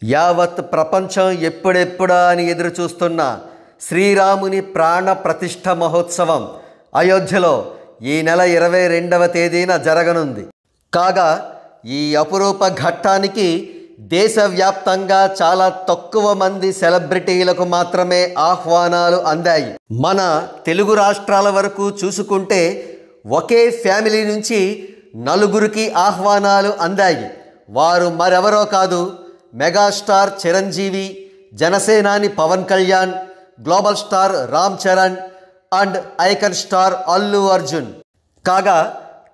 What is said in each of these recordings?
యావత్ ప్రపంచం ఎప్పుడెప్పుడా అని ఎదురు చూస్తున్న శ్రీరాముని ప్రాణ ప్రతిష్ఠ మహోత్సవం అయోధ్యలో ఈ నెల 22వ తేదీన జరగనుంది. కాగా ఈ అపురూప ఘట్టానికి దేశవ్యాప్తంగా చాలా తక్కువ మంది సెలబ్రిటీలకు మాత్రమే ఆహ్వానాలు అందాయి. మన తెలుగు రాష్ట్రాల వరకు చూసుకుంటే ఒకే ఫ్యామిలీ నుంచి 4గురికి ఆహ్వానాలు అందాయి. వారు మరెవరో కాదు, మెగాస్టార్ చిరంజీవి, జనసేనాని Pawan Kalyan, global star Ram Charan and icon star Allu Arjun. కాగా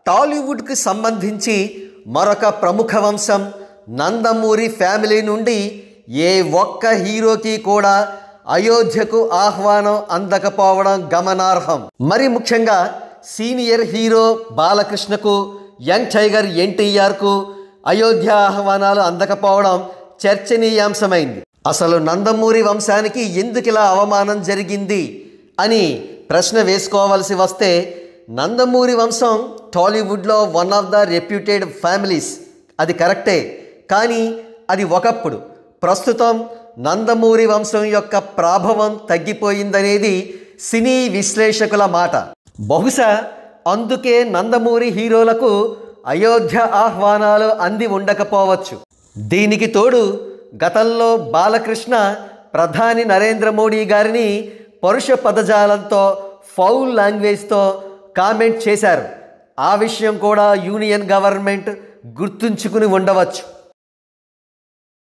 టాలీవుడ్కి సంబంధించి మరొక ప్రముఖ వంశం నందమూరి ఫ్యామిలీ నుండి ఏ ఒక్క హీరోకి కూడా అయోధ్యకు ఆహ్వానం అందకపోవడం గమనార్హం. మరి ముఖ్యంగా సీనియర్ హీరో బాలకృష్ణకు, యంగ్ టైగర్ ఎన్టీఆర్కు అయోధ్య ఆహ్వానాలు అందకపోవడం చర్చనీయాంశమైంది. అసలు నందమూరి వంశానికి ఎందుకు ఇలా అవమానం జరిగింది అని ప్రశ్న వేసుకోవాల్సి వస్తే, నందమూరి వంశం టాలీవుడ్లో one of the reputed families, అది కరెక్టే. కానీ అది ఒకప్పుడు. ప్రస్తుతం నందమూరి వంశం యొక్క ప్రాభవం తగ్గిపోయిందనేది సినీ విశ్లేషకుల మాట. బహుశా అందుకే నందమూరి హీరోలకు అయోధ్య ఆహ్వానాలు అంది ఉండకపోవచ్చు. దీనికి తోడు గతంలో బాలకృష్ణ ప్రధాని నరేంద్ర మోడీ గారిని పరుష పదజాలంతో, ఫౌల్ లాంగ్వేజ్తో కామెంట్ చేశారు. ఆ విషయం కూడా యూనియన్ గవర్నమెంట్ గుర్తుంచుకుని ఉండవచ్చు.